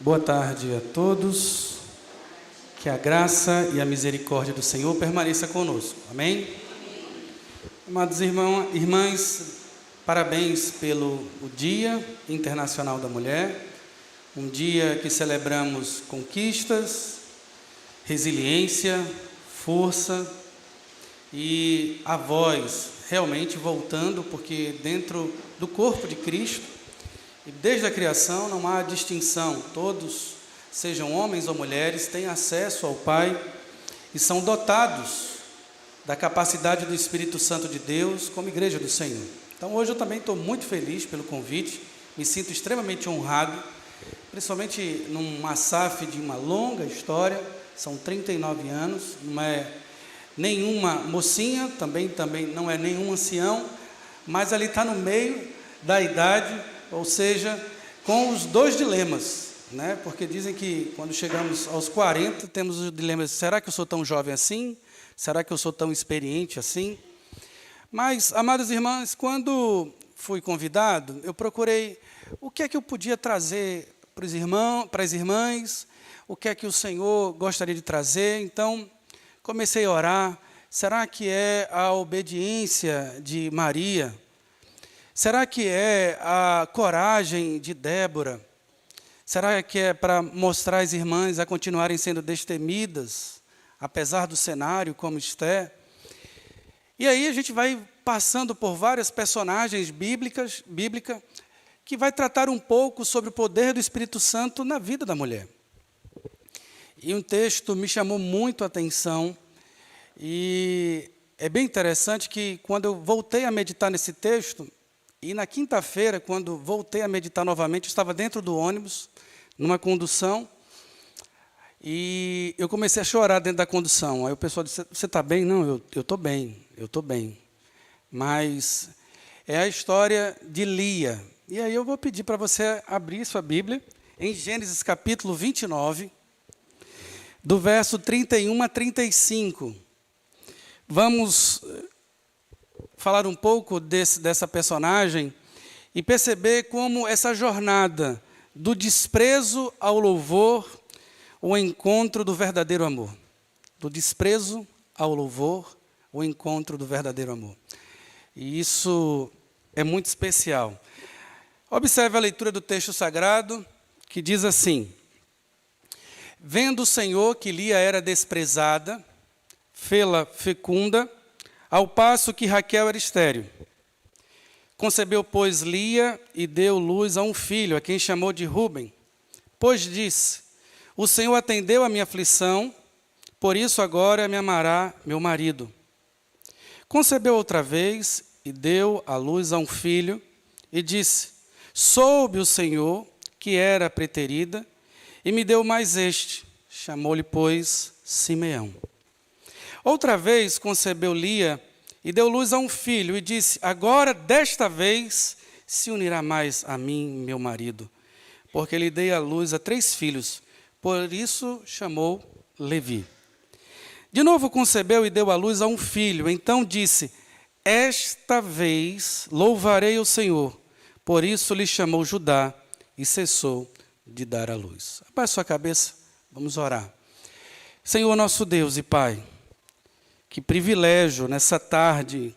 Boa tarde a todos. Que a graça e a misericórdia do Senhor permaneça conosco. Amém? Amados irmãos, irmãs, parabéns pelo Dia Internacional da Mulher, um dia que celebramos conquistas, resiliência, força e a voz realmente voltando, porque dentro do corpo de Cristo, e desde a criação não há distinção, todos, sejam homens ou mulheres, têm acesso ao Pai e são dotados da capacidade do Espírito Santo de Deus como igreja do Senhor. Então hoje eu também estou muito feliz pelo convite, me sinto extremamente honrado, principalmente numa SAF de uma longa história, são 39 anos, não é nenhuma mocinha, também não é nenhum ancião, mas ali está no meio da idade, ou seja, com os dois dilemas, né? Porque dizem que quando chegamos aos 40, temos os dilemas: será que eu sou tão jovem assim? Será que eu sou tão experiente assim? Mas, amadas irmãs, quando fui convidado, eu procurei o que é que eu podia trazer para os irmãos, para as irmãs, o que é que o Senhor gostaria de trazer. Então, comecei a orar. Será que é a obediência de Maria? Será que é a coragem de Débora? Será que é para mostrar às irmãs a continuarem sendo destemidas, apesar do cenário, como Esté? E aí a gente vai passando por várias personagens bíblicas, que vai tratar um pouco sobre o poder do Espírito Santo na vida da mulher. E um texto me chamou muito a atenção, e é bem interessante que quando eu voltei a meditar nesse texto, e na quinta-feira, quando voltei a meditar novamente, eu estava dentro do ônibus, numa condução, e eu comecei a chorar dentro da condução. Aí o pessoal disse: você está bem? Não, eu estou bem, eu estou bem. Mas é a história de Lia. E aí eu vou pedir para você abrir sua Bíblia, em Gênesis capítulo 29, do verso 31 a 35. Vamos falar um pouco dessa personagem e perceber como essa jornada do desprezo ao louvor, o encontro do verdadeiro amor. Do desprezo ao louvor, o encontro do verdadeiro amor. E isso é muito especial. Observe a leitura do texto sagrado, que diz assim: vendo o Senhor que Lia era desprezada, fê-la fecunda, ao passo que Raquel era estéril. Concebeu, pois, Lia e deu luz a um filho, a quem chamou de Ruben. Pois disse: o Senhor atendeu a minha aflição, por isso agora me amará meu marido. Concebeu outra vez e deu à luz a um filho, e disse: soube o Senhor que era preterida, e me deu mais este. Chamou-lhe, pois, Simeão. Outra vez concebeu Lia e deu luz a um filho, e disse: agora, desta vez, se unirá mais a mim, meu marido, porque lhe dei à luz a 3 filhos, por isso chamou Levi. De novo concebeu e deu à luz a um filho, então disse: esta vez louvarei o Senhor, por isso lhe chamou Judá, e cessou de dar à luz. Abaixe sua cabeça, vamos orar. Senhor nosso Deus e Pai, que privilégio nessa tarde,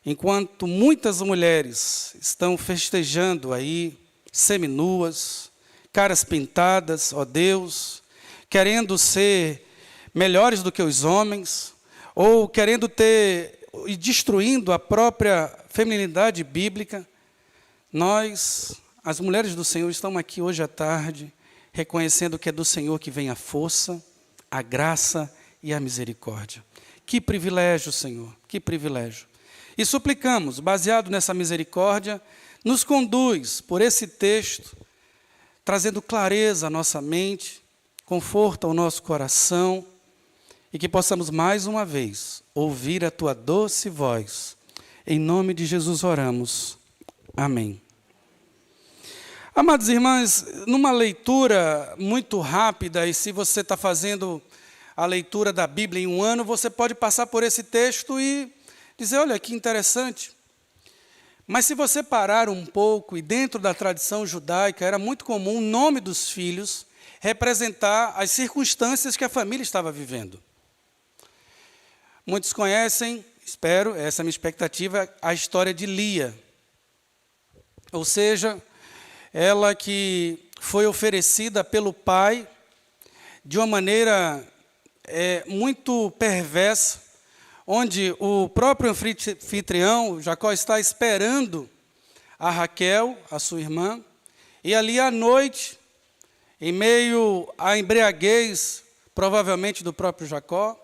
enquanto muitas mulheres estão festejando aí, seminuas, caras pintadas, ó Deus, querendo ser melhores do que os homens, ou querendo ter e destruindo a própria feminilidade bíblica, nós, as mulheres do Senhor, estamos aqui hoje à tarde, reconhecendo que é do Senhor que vem a força, a graça e a misericórdia. Que privilégio, Senhor, que privilégio. E suplicamos, baseado nessa misericórdia, nos conduz por esse texto, trazendo clareza à nossa mente, conforto ao nosso coração, e que possamos mais uma vez ouvir a Tua doce voz. Em nome de Jesus oramos. Amém. Amados irmãos, numa leitura muito rápida, e se você está fazendo a leitura da Bíblia em um ano, você pode passar por esse texto e dizer: olha que interessante. Mas se você parar um pouco, e dentro da tradição judaica, era muito comum o nome dos filhos representar as circunstâncias que a família estava vivendo. Muitos conhecem, espero, essa é a minha expectativa, a história de Lia. Ou seja, ela que foi oferecida pelo pai de uma maneira muito perversa, onde o próprio anfitrião, Jacó, está esperando a Raquel, a sua irmã, e ali à noite, em meio à embriaguez, provavelmente do próprio Jacó,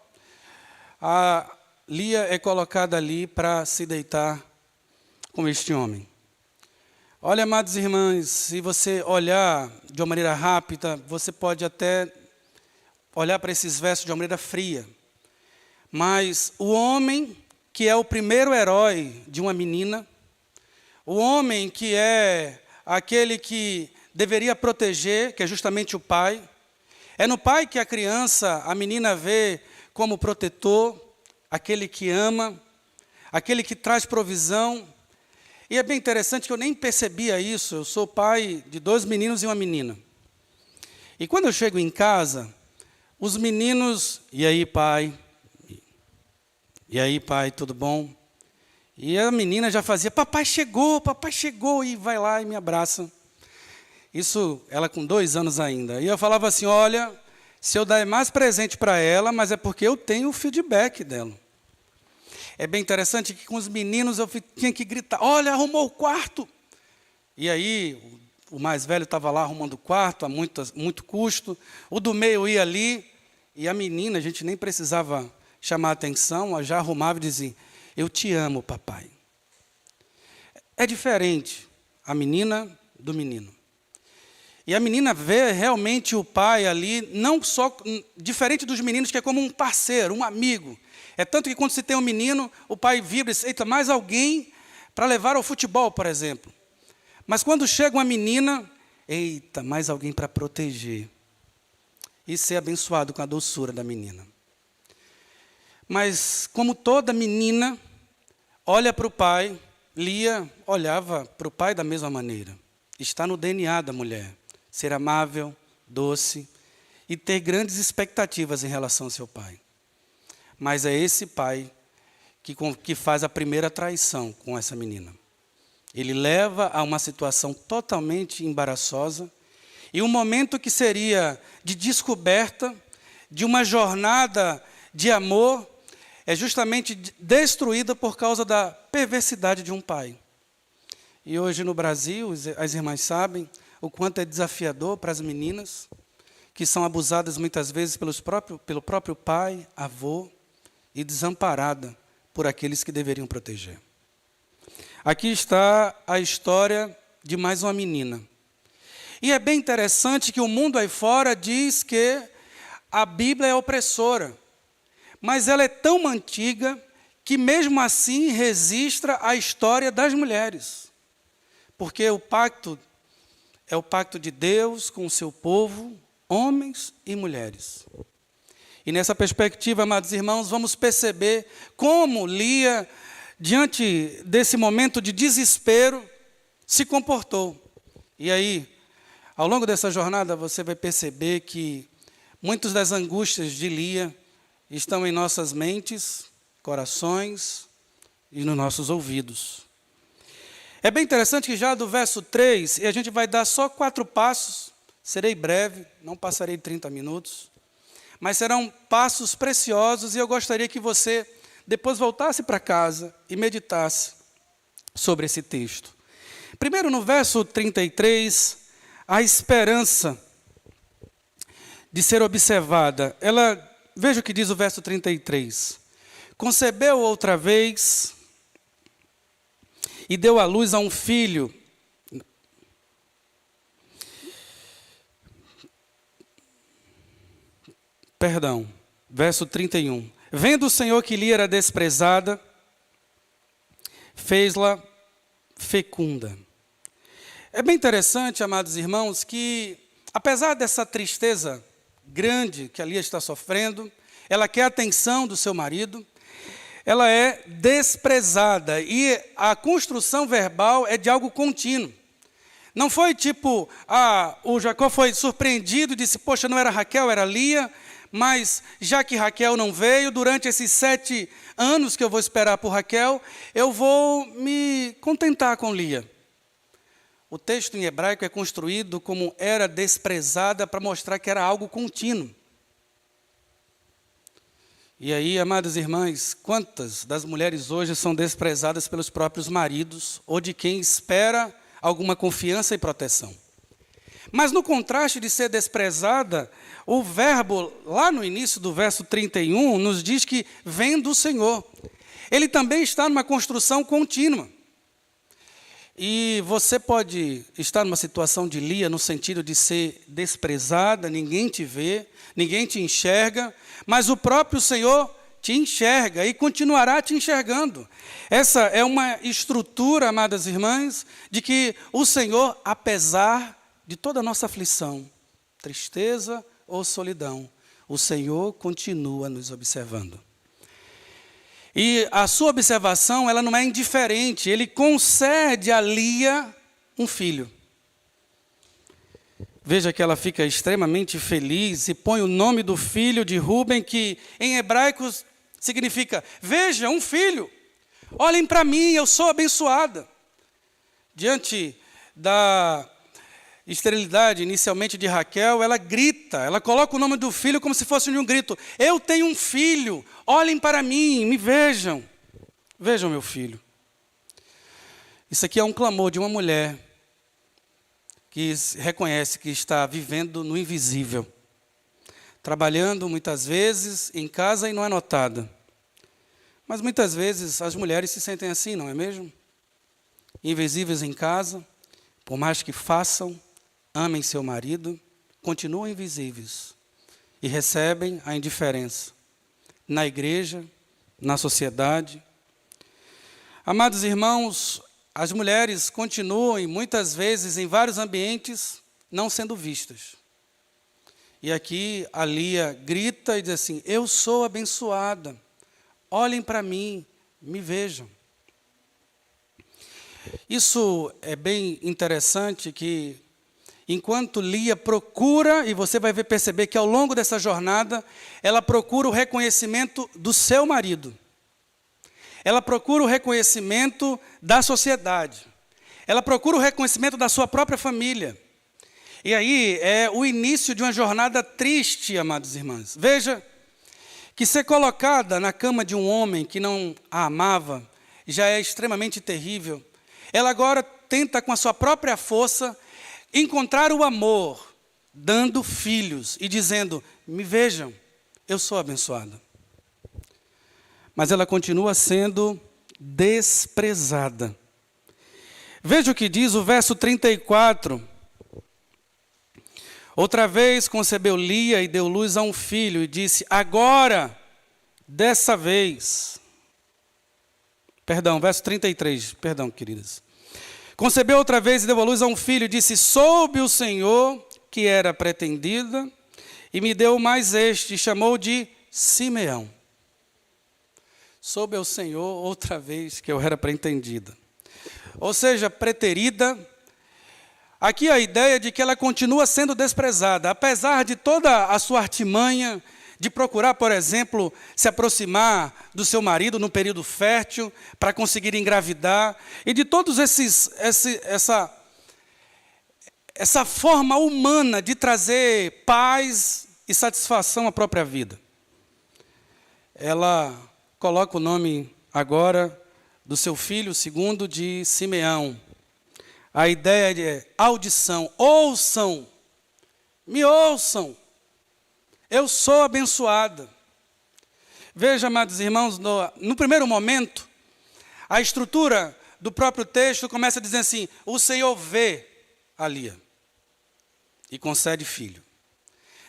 a Lia é colocada ali para se deitar com este homem. Olha, amados irmãos, se você olhar de uma maneira rápida, você pode até olhar para esses versos de uma maneira fria. Mas o homem que é o primeiro herói de uma menina, o homem que é aquele que deveria proteger, que é justamente o pai, é no pai que a criança, a menina vê como protetor, aquele que ama, aquele que traz provisão. E é bem interessante que eu nem percebia isso, eu sou pai de 2 meninos e uma menina. E quando eu chego em casa, os meninos, e aí pai, tudo bom? E a menina já fazia, papai chegou, e vai lá e me abraça. Isso, ela com 2 anos ainda. E eu falava assim, olha, se eu der mais presente para ela, mas é porque eu tenho o feedback dela. É bem interessante que com os meninos eu tinha que gritar, olha, arrumou o quarto. E aí, o mais velho estava lá arrumando o quarto, a muito custo. O do meio ia ali, e a menina, a gente nem precisava chamar a atenção, ela já arrumava e dizia, eu te amo, papai. É diferente a menina do menino. E a menina vê realmente o pai ali, não só diferente dos meninos, que é como um parceiro, um amigo. É tanto que quando se tem um menino, o pai vibra e diz, eita, mais alguém para levar ao futebol, por exemplo. Mas quando chega uma menina, eita, mais alguém para proteger. E ser abençoado com a doçura da menina. Mas como toda menina olha para o pai, Lia olhava para o pai da mesma maneira. Está no DNA da mulher. Ser amável, doce e ter grandes expectativas em relação ao seu pai. Mas é esse pai que faz a primeira traição com essa menina. Ele leva a uma situação totalmente embaraçosa e um momento que seria de descoberta, de uma jornada de amor, é justamente destruída por causa da perversidade de um pai. E hoje no Brasil, as irmãs sabem o quanto é desafiador para as meninas, que são abusadas muitas vezes pelo próprio pai, avô, e desamparada por aqueles que deveriam proteger. Aqui está a história de mais uma menina. E é bem interessante que o mundo aí fora diz que a Bíblia é opressora, mas ela é tão antiga que mesmo assim registra a história das mulheres. Porque o pacto é o pacto de Deus com o seu povo, homens e mulheres. E nessa perspectiva, amados irmãos, vamos perceber como Lia, diante desse momento de desespero, se comportou. E aí, ao longo dessa jornada, você vai perceber que muitas das angústias de Lia estão em nossas mentes, corações e nos nossos ouvidos. É bem interessante que já do verso 3, e a gente vai dar só 4 passos, serei breve, não passarei 30 minutos, mas serão passos preciosos e eu gostaria que você depois voltasse para casa e meditasse sobre esse texto. Primeiro, no verso 33, a esperança de ser observada. Veja o que diz o verso 33. Concebeu outra vez e deu à luz a um filho. Verso 31. Vendo o Senhor que Lia era desprezada, fez-la fecunda. É bem interessante, amados irmãos, que apesar dessa tristeza grande que a Lia está sofrendo, ela quer a atenção do seu marido, ela é desprezada. E a construção verbal é de algo contínuo. Não foi tipo, o Jacó foi surpreendido e disse, poxa, não era Raquel, era Lia, mas já que Raquel não veio, durante esses 7 anos que eu vou esperar por Raquel, eu vou me contentar com Lia. O texto em hebraico é construído como era desprezada para mostrar que era algo contínuo. E aí, amadas irmãs, quantas das mulheres hoje são desprezadas pelos próprios maridos ou de quem espera alguma confiança e proteção? Mas no contraste de ser desprezada, o verbo, lá no início do verso 31, nos diz que vem do Senhor. Ele também está numa construção contínua. E você pode estar numa situação de Lia, no sentido de ser desprezada, ninguém te vê, ninguém te enxerga, mas o próprio Senhor te enxerga e continuará te enxergando. Essa é uma estrutura, amadas irmãs, de que o Senhor, apesar de toda a nossa aflição, tristeza ou solidão, o Senhor continua nos observando. E a sua observação, ela não é indiferente, ele concede a Lia um filho. Veja que ela fica extremamente feliz e põe o nome do filho de Rúben, que em hebraico significa, veja, um filho, olhem para mim, eu sou abençoada. Diante da esterilidade inicialmente de Raquel, ela grita, ela coloca o nome do filho como se fosse um grito, eu tenho um filho, olhem para mim, me vejam, vejam meu filho. Isso aqui é um clamor de uma mulher que reconhece que está vivendo no invisível, trabalhando muitas vezes em casa e não é notada. Mas muitas vezes as mulheres se sentem assim, não é mesmo? Invisíveis em casa, por mais que façam, amem seu marido, continuam invisíveis e recebem a indiferença na igreja, na sociedade. Amados irmãos, as mulheres continuam, muitas vezes, em vários ambientes, não sendo vistas. E aqui a Lia grita e diz assim, eu sou abençoada, olhem para mim, me vejam. Isso é bem interessante que, enquanto Lia procura, e você vai perceber que ao longo dessa jornada, ela procura o reconhecimento do seu marido. Ela procura o reconhecimento da sociedade. Ela procura o reconhecimento da sua própria família. E aí é o início de uma jornada triste, amados irmãos. Veja que ser colocada na cama de um homem que não a amava já é extremamente terrível. Ela agora tenta, com a sua própria força, encontrar o amor, dando filhos e dizendo, me vejam, eu sou abençoada. Mas ela continua sendo desprezada. Veja o que diz o verso 34. Outra vez concebeu Lia e deu luz a um filho e disse, agora, dessa vez. Verso 33, queridas. Concebeu outra vez e deu a luz a um filho e disse, soube o Senhor que era pretendida e me deu mais este, e chamou de Simeão. Soube ao Senhor outra vez que eu era pretendida. Ou seja, preterida. Aqui a ideia de que ela continua sendo desprezada, apesar de toda a sua artimanha, de procurar, por exemplo, se aproximar do seu marido no período fértil, para conseguir engravidar, e de todos essa forma humana de trazer paz e satisfação à própria vida. Ela coloca o nome agora do seu filho, segundo de Simeão. A ideia de audição, ouçam, me ouçam, eu sou abençoada. Veja, amados irmãos, no primeiro momento, a estrutura do próprio texto começa dizendo assim, o Senhor vê a Lia e concede filho.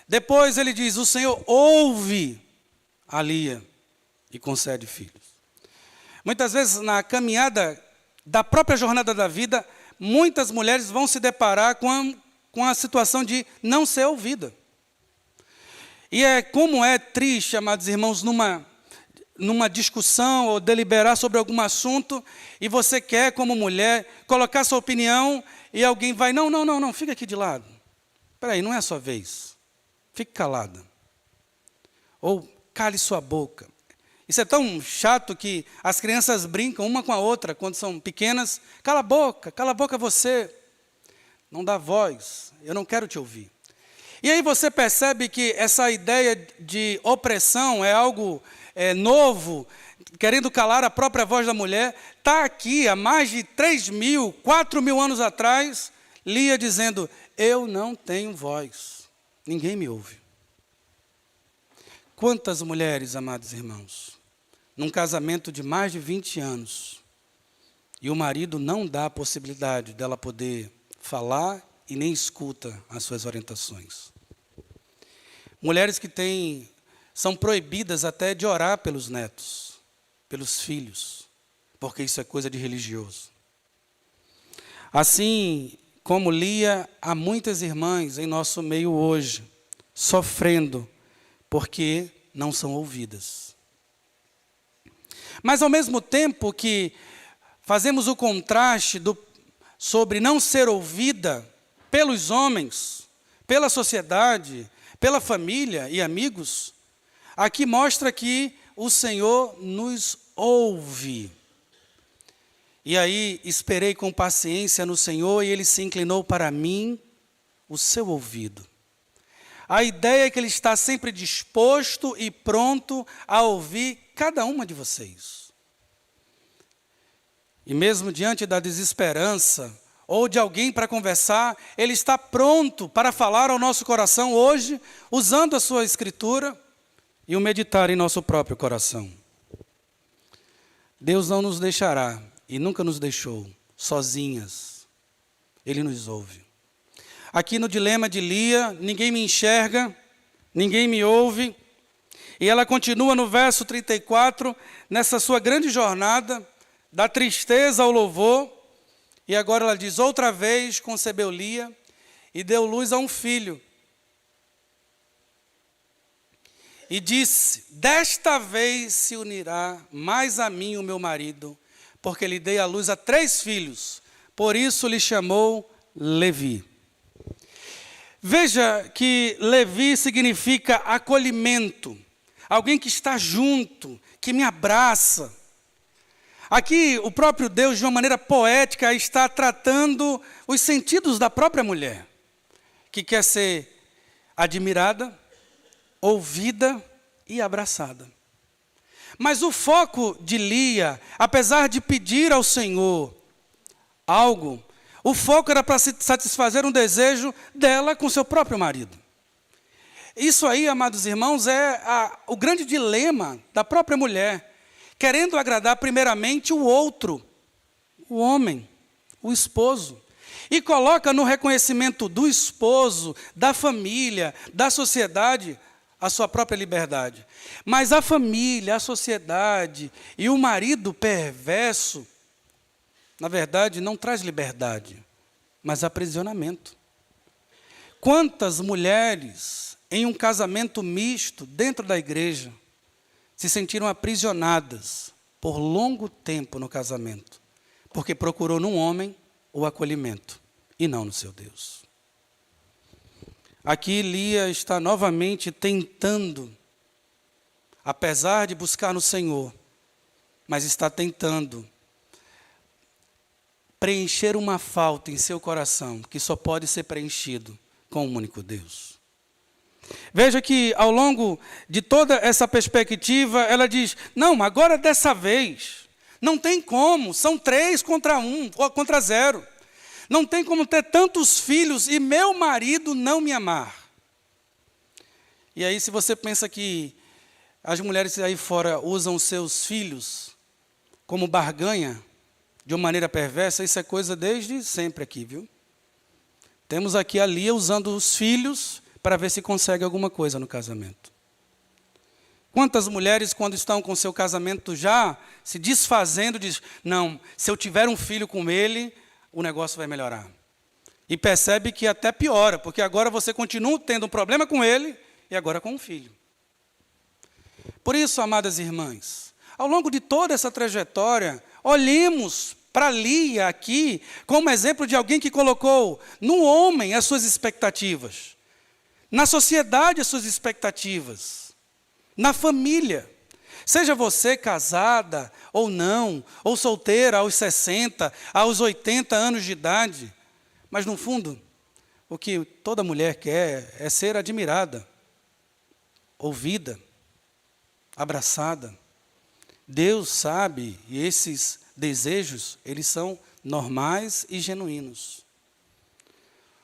Depois ele diz, o Senhor ouve a Lia e concede filhos. Muitas vezes na caminhada da própria jornada da vida, muitas mulheres vão se deparar com a situação de não ser ouvida. E como é triste, amados irmãos, numa discussão ou deliberar sobre algum assunto e você quer, como mulher, colocar sua opinião e alguém vai, não, fica aqui de lado. Espera aí, não é a sua vez. Fique calada. Ou cale sua boca. Isso é tão chato que as crianças brincam uma com a outra quando são pequenas. Cala a boca você. Não dá voz, eu não quero te ouvir. E aí você percebe que essa ideia de opressão é algo novo, querendo calar a própria voz da mulher. Está aqui há mais de 3.000, 4.000 anos atrás, Lia dizendo, eu não tenho voz, ninguém me ouve. Quantas mulheres, amados irmãos, num casamento de mais de 20 anos, e o marido não dá a possibilidade dela poder falar e nem escuta as suas orientações. Mulheres que são proibidas até de orar pelos netos, pelos filhos, porque isso é coisa de religioso. Assim como Lia, há muitas irmãs em nosso meio hoje, sofrendo, porque não são ouvidas. Mas ao mesmo tempo que fazemos o contraste sobre não ser ouvida pelos homens, pela sociedade, pela família e amigos, aqui mostra que o Senhor nos ouve. E aí esperei com paciência no Senhor e Ele se inclinou para mim, o seu ouvido. A ideia é que Ele está sempre disposto e pronto a ouvir cada uma de vocês. E mesmo diante da desesperança, ou de alguém para conversar, Ele está pronto para falar ao nosso coração hoje, usando a sua Escritura e o meditar em nosso próprio coração. Deus não nos deixará, e nunca nos deixou, sozinhas. Ele nos ouve. Aqui no dilema de Lia, ninguém me enxerga, ninguém me ouve, e ela continua no verso 34, nessa sua grande jornada, da tristeza ao louvor, e agora ela diz, outra vez concebeu Lia e deu luz a um filho. E disse, desta vez se unirá mais a mim o meu marido, porque lhe dei a luz a 3 filhos, por isso lhe chamou Levi. Veja que Levi significa acolhimento, alguém que está junto, que me abraça. Aqui o próprio Deus, de uma maneira poética, está tratando os sentidos da própria mulher, que quer ser admirada, ouvida e abraçada. Mas o foco de Lia, apesar de pedir ao Senhor algo, o foco era para satisfazer um desejo dela com seu próprio marido. Isso aí, amados irmãos, é o grande dilema da própria mulher, querendo agradar primeiramente o outro, o homem, o esposo. E coloca no reconhecimento do esposo, da família, da sociedade, a sua própria liberdade. Mas a família, a sociedade e o marido perverso, na verdade, não traz liberdade, mas aprisionamento. Quantas mulheres em um casamento misto dentro da igreja se sentiram aprisionadas por longo tempo no casamento, porque procurou num homem o acolhimento e não no seu Deus. Aqui Lia está novamente tentando, apesar de buscar no Senhor, mas está tentando preencher uma falta em seu coração, que só pode ser preenchido com um único Deus. Veja que ao longo de toda essa perspectiva, ela diz, não, agora dessa vez, não tem como, são 3 contra 1, ou contra 0. Não tem como ter tantos filhos e meu marido não me amar. E aí se você pensa que as mulheres aí fora usam seus filhos como barganha, de uma maneira perversa, isso é coisa desde sempre aqui, viu? Temos aqui a Lia usando os filhos para ver se consegue alguma coisa no casamento. Quantas mulheres, quando estão com seu casamento já se desfazendo, dizem, não, se eu tiver um filho com ele, o negócio vai melhorar. E percebe que até piora, porque agora você continua tendo um problema com ele e agora com um filho. Por isso, amadas irmãs, ao longo de toda essa trajetória, olhemos para Lia aqui como exemplo de alguém que colocou no homem as suas expectativas, na sociedade as suas expectativas, na família. Seja você casada ou não, ou solteira aos 60, aos 80 anos de idade, mas no fundo, o que toda mulher quer é ser admirada, ouvida, abraçada. Deus sabe, e esses desejos, eles são normais e genuínos.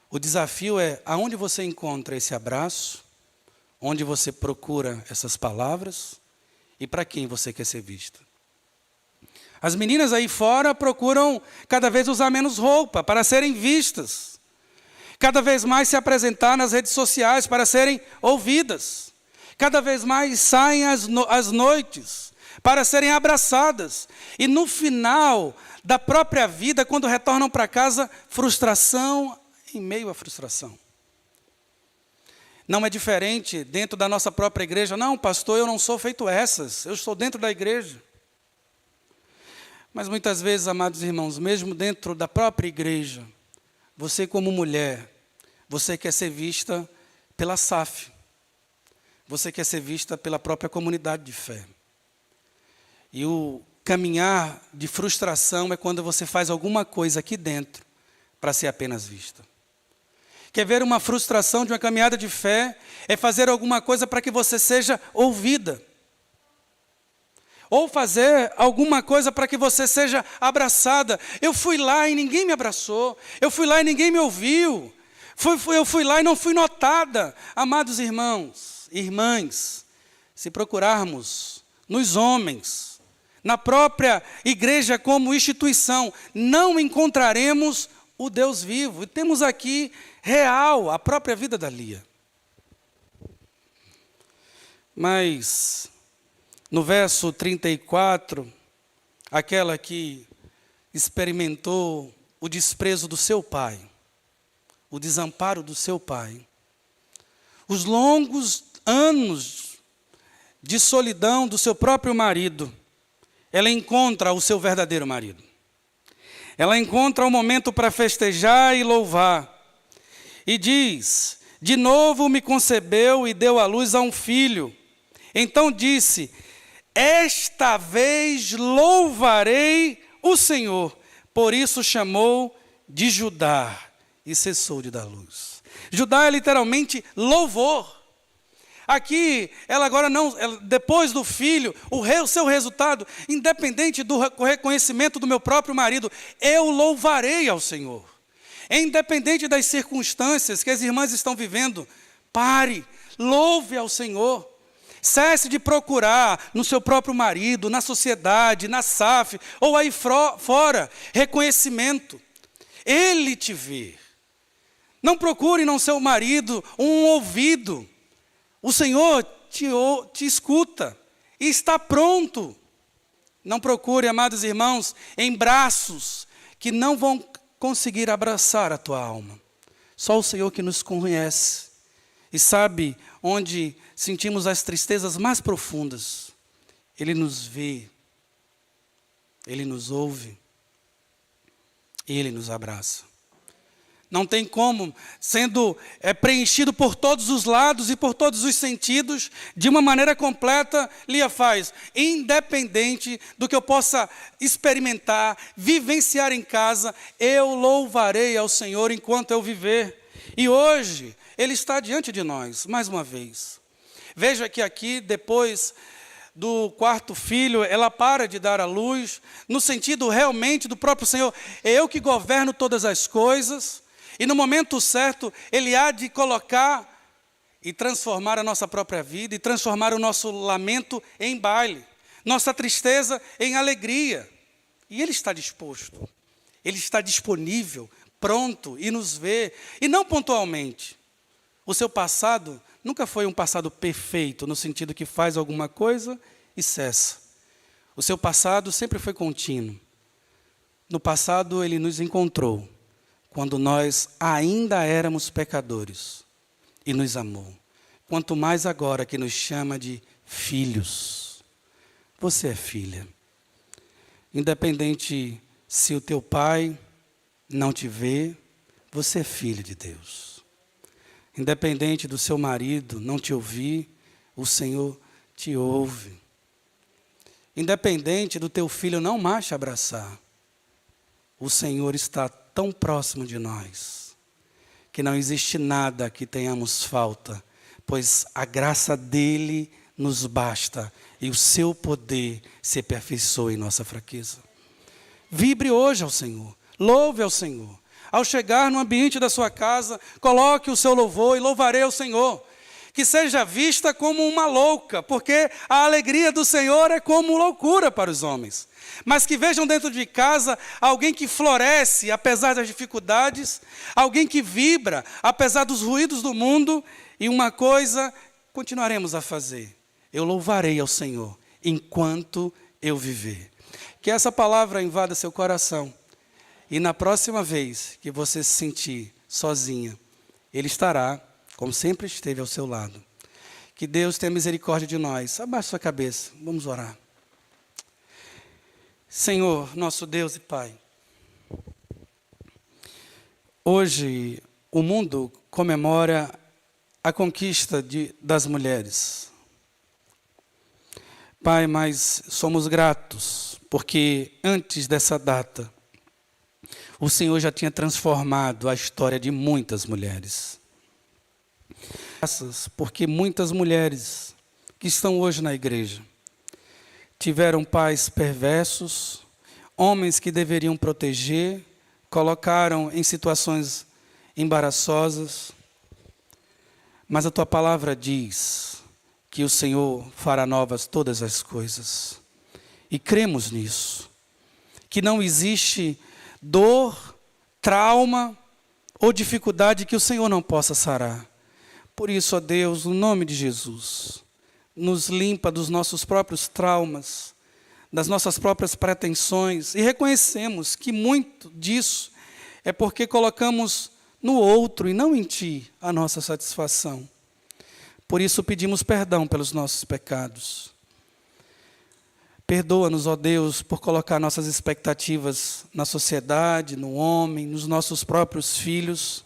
O desafio é aonde você encontra esse abraço, onde você procura essas palavras e para quem você quer ser visto. As meninas aí fora procuram cada vez usar menos roupa para serem vistas, cada vez mais se apresentar nas redes sociais para serem ouvidas, cada vez mais saem às noites para serem abraçadas. E no final da própria vida, quando retornam para casa, frustração em meio à frustração. Não é diferente dentro da nossa própria igreja. Não, pastor, eu não sou feito essas, eu estou dentro da igreja. Mas muitas vezes, amados irmãos, mesmo dentro da própria igreja, você como mulher, você quer ser vista pela SAF. Você quer ser vista pela própria comunidade de fé. E o caminhar de frustração é quando você faz alguma coisa aqui dentro para ser apenas vista. Quer ver uma frustração de uma caminhada de fé? É fazer alguma coisa para que você seja ouvida. Ou fazer alguma coisa para que você seja abraçada. Eu fui lá e ninguém me abraçou. Eu fui lá e ninguém me ouviu. Eu fui lá e não fui notada. Amados irmãos, irmãs, se procurarmos nos homens, na própria igreja como instituição, não encontraremos o Deus vivo. E temos aqui real a própria vida da Lia. Mas no verso 34, aquela que experimentou o desprezo do seu pai, o desamparo do seu pai, os longos anos de solidão do seu próprio marido, ela encontra o seu verdadeiro marido. Ela encontra o momento para festejar e louvar. E diz: de novo me concebeu e deu à luz a um filho. Então disse: esta vez louvarei o Senhor. Por isso chamou de Judá e cessou de dar luz. Judá é literalmente louvor. Aqui, ela agora não, depois do filho, o seu resultado, independente do reconhecimento do meu próprio marido, eu louvarei ao Senhor. Independente das circunstâncias que as irmãs estão vivendo, pare, louve ao Senhor. Cesse de procurar no seu próprio marido, na sociedade, na SAF, ou aí fora, reconhecimento. Ele te vê. Não procure no seu marido um ouvido. O Senhor te escuta e está pronto. Não procure, amados irmãos, em braços que não vão conseguir abraçar a tua alma. Só o Senhor que nos conhece e sabe onde sentimos as tristezas mais profundas. Ele nos vê, Ele nos ouve e Ele nos abraça. Não tem como, sendo preenchido por todos os lados e por todos os sentidos, de uma maneira completa, Lia faz, independente do que eu possa experimentar, vivenciar em casa, eu louvarei ao Senhor enquanto eu viver. E hoje, Ele está diante de nós, mais uma vez. Veja que aqui, depois do quarto filho, ela para de dar à luz, no sentido realmente do próprio Senhor, é eu que governo todas as coisas. E no momento certo, Ele há de colocar e transformar a nossa própria vida, e transformar o nosso lamento em baile, nossa tristeza em alegria. E Ele está disposto, Ele está disponível, pronto, e nos vê, e não pontualmente. O seu passado nunca foi um passado perfeito, no sentido que faz alguma coisa e cessa. O seu passado sempre foi contínuo. No passado, Ele nos encontrou quando nós ainda éramos pecadores, e nos amou. Quanto mais agora que nos chama de filhos. você é filha. Independente se o teu pai não te vê, você é filha de Deus. Independente do seu marido não te ouvir, o Senhor te ouve. Independente do teu filho não mais te abraçar, o Senhor está tão próximo de nós, que não existe nada que tenhamos falta, pois a graça dele nos basta e o seu poder se aperfeiçoa em nossa fraqueza. Vibre hoje ao Senhor, louve ao Senhor. Ao chegar no ambiente da sua casa, coloque o seu louvor e louvarei ao Senhor. Que seja vista como uma louca, porque a alegria do Senhor é como loucura para os homens. Mas que vejam dentro de casa alguém que floresce apesar das dificuldades, alguém que vibra apesar dos ruídos do mundo, e uma coisa continuaremos a fazer: eu louvarei ao Senhor enquanto eu viver. Que essa palavra invada seu coração, e na próxima vez que você se sentir sozinha, Ele estará, como sempre esteve, ao seu lado. Que Deus tenha misericórdia de nós. Abaixe sua cabeça, vamos orar. Senhor, nosso Deus e Pai, hoje o mundo comemora a conquista das mulheres. Pai, mas somos gratos, porque antes dessa data, o Senhor já tinha transformado a história de muitas mulheres. Graças, porque muitas mulheres que estão hoje na igreja tiveram pais perversos, homens que deveriam proteger, colocaram em situações embaraçosas. Mas a tua palavra diz que o Senhor fará novas todas as coisas. E cremos nisso. Que não existe dor, trauma ou dificuldade que o Senhor não possa sarar. Por isso, ó Deus, no nome de Jesus, nos limpa dos nossos próprios traumas, das nossas próprias pretensões, e reconhecemos que muito disso é porque colocamos no outro e não em Ti a nossa satisfação. Por isso pedimos perdão pelos nossos pecados. Perdoa-nos, ó Deus, por colocar nossas expectativas na sociedade, no homem, nos nossos próprios filhos,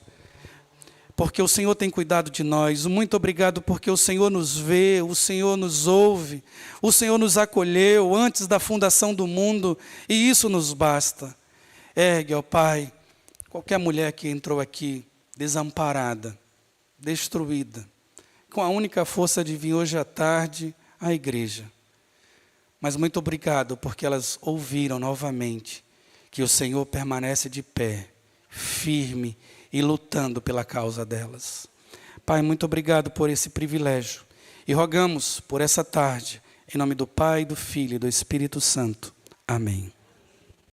porque o Senhor tem cuidado de nós. Muito obrigado porque o Senhor nos vê, o Senhor nos ouve, o Senhor nos acolheu antes da fundação do mundo, e isso nos basta. Ergue, ó Pai, qualquer mulher que entrou aqui desamparada, destruída, com a única força de vir hoje à tarde à igreja. Mas muito obrigado, porque elas ouviram novamente que o Senhor permanece de pé, firme e lutando pela causa delas. Pai, muito obrigado por esse privilégio. E rogamos por essa tarde, em nome do Pai, do Filho e do Espírito Santo. Amém.